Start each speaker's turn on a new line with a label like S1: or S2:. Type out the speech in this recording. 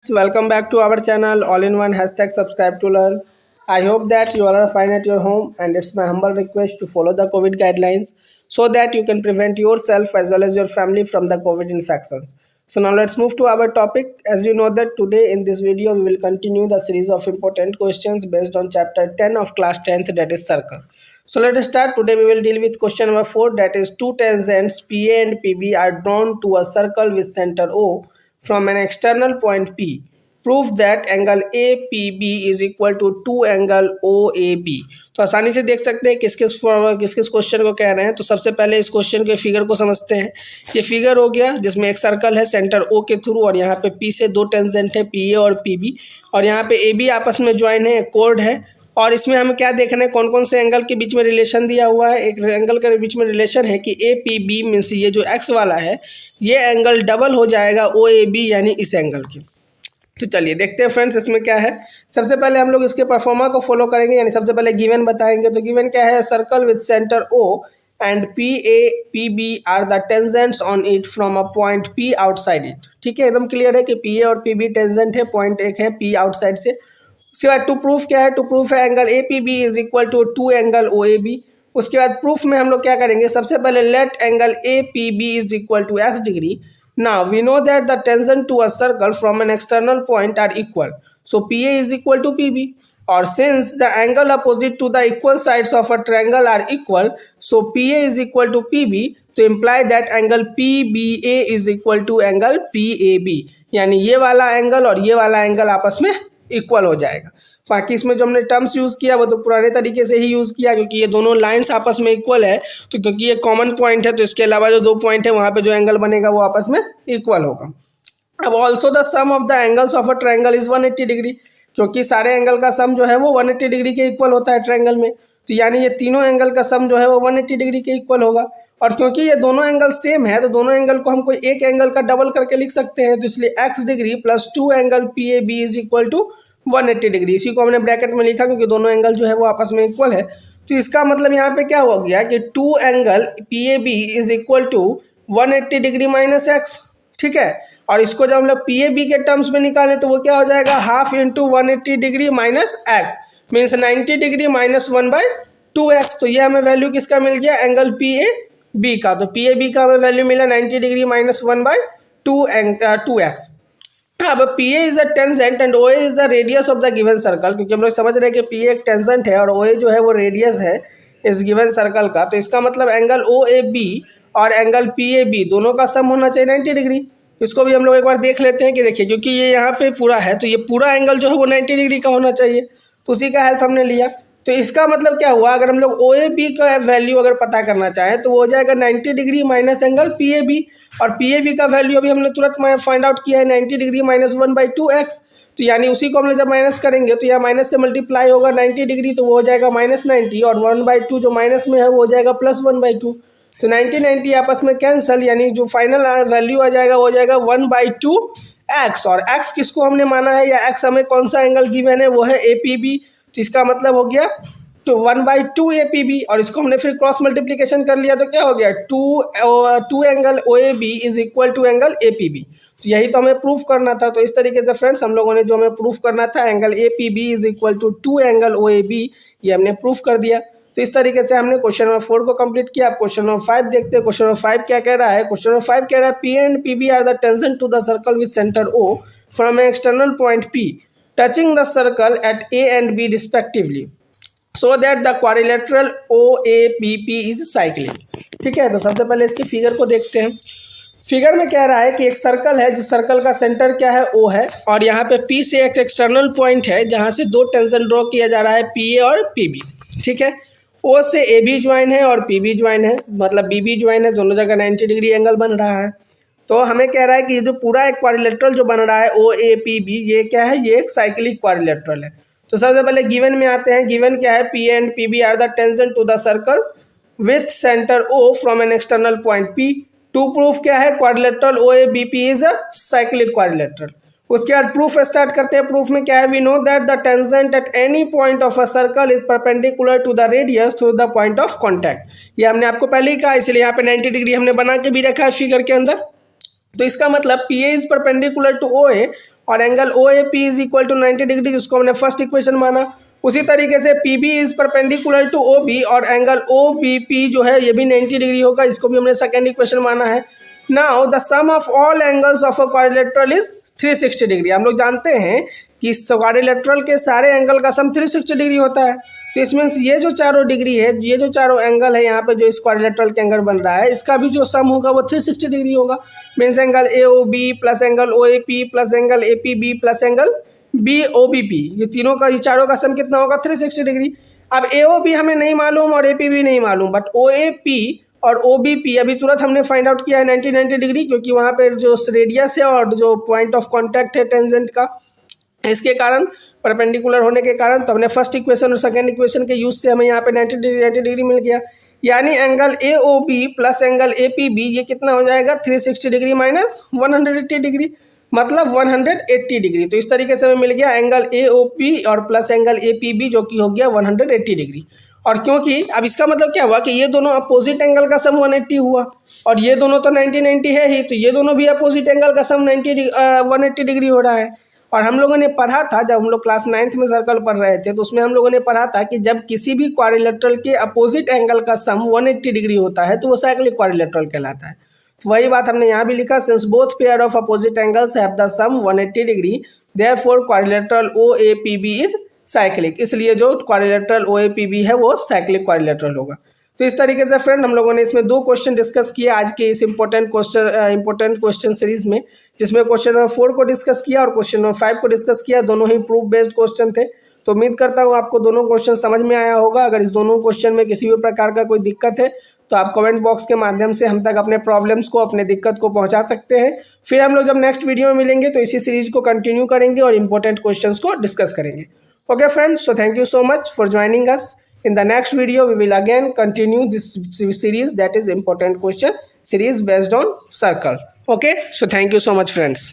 S1: Welcome back to our channel all in one hashtag subscribe to learn. I hope that you all are fine at your home, and it's my humble request to follow the COVID guidelines so that you can prevent yourself as well as your family from the COVID infections. So now let's move to our topic. As you know that today in this video we will continue the series of important questions based on chapter 10 of class 10th, that is circle. So let us start. Today we will deal with question number 4, that is two tangents PA and PB are drawn to a circle with center O from an external point P. Prove that angle APB is equal to 2 angle OAB. तो आसानी से देख सकते हैं किस किस question को कह रहे हैं। तो सबसे पहले इस क्वेश्चन के फिगर को समझते हैं। ये फिगर हो गया जिसमें एक सर्कल है सेंटर O के थ्रू, और यहाँ पे P से दो टेंजेंट है PA और PB, और यहाँ पे AB आपस में ज्वाइन है, कोड है। और इसमें हमें क्या देखना है, कौन कौन से एंगल के बीच में रिलेशन दिया हुआ है। एक एंगल के बीच में रिलेशन है कि APB मीन्स ये जो x वाला है ये एंगल डबल हो जाएगा OAB यानी इस एंगल की। तो चलिए देखते हैं फ्रेंड्स इसमें क्या है। सबसे पहले हम लोग इसके परफॉर्मा को फॉलो करेंगे, यानी सबसे पहले गिवन बताएंगे। तो गिवन क्या है, circle with centre O and PA/PB are the tangents on it from a point P outside it. ठीक है, एकदम क्लियर है कि PA और PB टेंजेंट है, पॉइंट एक है P आउटसाइड से। उसके बाद टू प्रूफ क्या है, टू प्रूफ है angle APB is equal to 2 angle OAB। उसके बाद प्रूफ में हम लोग क्या करेंगे, सबसे पहले let angle APB is equal to x degree. Now we know that the tangent to a circle from an external point are equal. So PA is equal to PB. Or since the angle opposite to the equal sides of a triangle are equal, so PA is equal to PB. To imply that angle PBA is equal to angle PAB. यानी ये वाला angle और ये वाला angle आपस में equal हो जाएगा। बाकी इसमें जो हमने टर्म्स यूज़ किया वो तो पुराने तरीके से ही यूज़ किया, क्योंकि ये दोनों लाइंस आपस में इक्वल है। तो क्योंकि ये कॉमन पॉइंट है तो इसके अलावा जो दो पॉइंट है वहाँ पे जो एंगल बनेगा वो आपस में इक्वल होगा। अब also the sum of the angles of a triangle is 180 degree, क्योंकि सारे एंगल का सम जो है वो 180 डिग्री के इक्वल होता है ट्रायंगल में। तो यानी ये तीनों एंगल का सम जो है वो 180 डिग्री के इक्वल होगा। और क्योंकि ये दोनों एंगल सेम है तो दोनों एंगल को हम कोई एक एंगल का डबल करके लिख सकते हैं। तो इसलिए x degree plus 2 angle PAB is equal to 180 degree. इसी को हमने ब्रैकेट में लिखा क्योंकि दोनों एंगल जो है वो आपस में इक्वल है। तो इसका मतलब यहाँ पे क्या हो गया कि 2 angle PAB is equal to 180 degree minus x. ठीक है, और इसको जब हम लोग PAB के टर्म्स में निकालें तो वो क्या हो जाएगा, half into 180 degree minus x means 90 degree minus 1/2x। तो ये हमें वैल्यू किसका मिल गया, एंगल PAB का। तो PAB का हमें वैल्यू मिला 90 डिग्री माइनस 1/2x। अब PA is a tangent and OA is the radius of the given circle, क्योंकि हम लोग समझ रहे हैं कि PA एक टेंजेंट है और OA जो है वो रेडियस है इस गिवन सर्कल का। तो इसका मतलब एंगल OAB और एंगल PAB दोनों का सम होना चाहिए 90 डिग्री। इसको भी हम लोग एक बार देख लेते हैं कि देखिए, क्योंकि ये यहाँ पे पूरा है तो ये पूरा एंगल जो है वो 90 डिग्री का होना चाहिए। तो उसी का हेल्प हमने लिया। तो इसका मतलब क्या हुआ, अगर हम लोग OAB का वैल्यू अगर पता करना चाहें तो वो हो जाएगा 90 डिग्री माइनस एंगल PAB, और PAB का वैल्यू अभी हमने तुरंत फाइंड आउट किया है 90 डिग्री माइनस 1/2x। तो यानी उसी को हम लोग जब माइनस करेंगे तो यह माइनस से मल्टीप्लाई होगा 90 डिग्री, तो वो हो जाएगा -90, और 1/2 जो माइनस में है वो हो जाएगा +1/2। तो 90 आपस में कैंसिल, यानी जो फाइनल वैल्यू आ जाएगा वो हो जाएगा 1/2x। और x किसको हमने माना है, या x हमें कौन सा एंगल गिवन है, वो है APB। तो इसका मतलब हो गया तो 1/2 APB, और इसको हमने फिर क्रॉस मल्टीप्लिकेशन कर लिया तो क्या हो गया, 2 angle OAB is equal to angle APB। तो यही तो हमें प्रूफ करना था। तो इस तरीके से फ्रेंड्स हम लोगों ने जो हमें प्रूफ करना था angle APB is equal to 2 angle OAB, ये हमने प्रूफ कर दिया। तो इस तरीके से हमने क्वेश्चन नंबर 4 को कंप्लीट किया। अब क्वेश्चन नंबर 5 देखते हैं। क्वेश्चन नंबर 5 क्या कह रहा है, क्वेश्चन नंबर 5 कह रहा है PA and PB are the tangent to the circle with centre O from an external point P touching the circle at A and B respectively, so that the quadrilateral OAPP is cyclic। ठीक है, तो सबसे पहले इसकी figure को देखते हैं। Figure में कह रहा है कि एक सर्कल है जिस सर्कल का सेंटर क्या है, O है, और यहाँ पे P से एक एक्सटर्नल पॉइंट है जहाँ से दो टेंजेंट ड्रॉ किया जा रहा है, PA और PB। ठीक है, O से AB ज्वाइन है और PB ज्वाइन है, मतलब BB ज्वाइन है, दोनों जगह 90 डिग्री एंगल बन रहा है। तो हमें कह रहा है कि ये जो पूरा एक क्वाड्रिलेटरल जो बन रहा है OAPB, ये क्या है, ये एक साइक्लिक क्वाड्रिलेटरल है। तो सबसे पहले गिवन में आते हैं। गिवन क्या है, PA and PB are the tangent to the circle with centre O from an external point P। To proof क्या है, quadrilateral OABP is a cyclic quadrilateral. उसके बाद प्रूफ स्टार्ट करते हैं। प्रूफ में क्या है, we know that the tangent at any point of a circle is perpendicular to the radius through the point of contact. ये हमने आपको पहले ही कहा, इसलिए यहाँ पे 90 डिग्री हमने बना के भी रखा है फिगर के अंदर। तो इसका मतलब PA is perpendicular to OA और angle O A P is equal to 90 degree, जिसको हमने फर्स्ट इक्वेशन माना। उसी तरीके से P B is perpendicular to O B और एंगल ओ बी पी जो है ये भी 90 डिग्री होगा, इसको भी हमने सेकेंड इक्वेशन माना है। Now the sum of all angles of a quadrilateral is 360 degree. हम लोग जानते हैं कि क्वाड्रिलेटरल के सारे एंगल का सम 360 डिग्री होता है। तो इस मीन्स ये जो चारों डिग्री है, ये जो चारों एंगल है यहाँ पे जो इस क्वाड्रिलेटरल के एंगल बन रहा है, इसका भी जो सम होगा वो 360 डिग्री होगा। Means angle A O B plus angle O A P plus angle A P B plus angle B O B P, ये तीनों का, ये चारों का सम कितना होगा 360 डिग्री। अब ए ओ बी हमें नहीं मालूम और ए पी बी नहीं मालूम, बट ओ ए पी और ओ बी पी अभी तुरंत हमने फाइंड आउट किया है 90 डिग्री, क्योंकि वहाँ पर जो रेडियस है और जो पॉइंट ऑफ कॉन्टैक्ट है टेंजेंट का, इसके कारण परपेंडिकुलर होने के कारण, तो हमने फर्स्ट इक्वेशन और सेकेंड इक्वेशन के यूज से हमें यहाँ पे 90 डिग्री मिल गया। यानी angle A O B plus angle A P B ये कितना हो जाएगा 360 डिग्री माइनस 180 डिग्री, मतलब 180 डिग्री। तो इस तरीके से हमें मिल गया एंगल ए ओ पी और plus angle A P B, जो कि हो गया 180 डिग्री। और क्योंकि अब इसका मतलब क्या हुआ कि ये दोनों अपोजिट एंगल का सम 180 हुआ और ये दोनों तो 90 है ही, तो ये दोनों भी अपोजिट एंगल का सम 180 डिग्री हो रहा है। और हम लोगों ने पढ़ा था, जब हम लोग क्लास 9th में सर्कल पढ़ रहे थे, तो उसमें हम लोगों ने पढ़ा था कि जब किसी भी क्वाड्रिलेटरल के अपोजिट एंगल का सम 180 डिग्री होता है तो वो साइक्लिक क्वाड्रिलेटरल कहलाता है। तो वही बात हमने यहाँ भी लिखा, since both pair of opposite angles have the sum 180 degree therefore quadrilateral O A P B is cyclic. इसलिए जो quadrilateral O A P B है वो साइक्लिक क्वाड्रिलेटरल होगा। तो इस तरीके से फ्रेंड हम लोगों ने इसमें 2 क्वेश्चन डिस्कस किए आज के इस इंपॉर्टेंट क्वेश्चन सीरीज में, जिसमें क्वेश्चन नंबर 4 को डिस्कस किया और क्वेश्चन नंबर 5 को डिस्कस किया। दोनों ही प्रूफ बेस्ड क्वेश्चन थे। तो उम्मीद करता हूँ आपको दोनों क्वेश्चन समझ में आया होगा। अगर इस दोनों क्वेश्चन में किसी भी प्रकार का कोई दिक्कत है तो आप कमेंट बॉक्स के माध्यम से हम तक अपने प्रॉब्लम्स को, अपने दिक्कत को पहुँचा सकते हैं। फिर हम लोग जब नेक्स्ट वीडियो में मिलेंगे तो इसी सीरीज को कंटिन्यू करेंगे और इंपॉर्टेंट क्वेश्चन को डिस्कस करेंगे। Okay friends, so thank you so much for joining us. In the next video we will again continue this series, that is important question series based on circle. Okay, so thank you so much friends.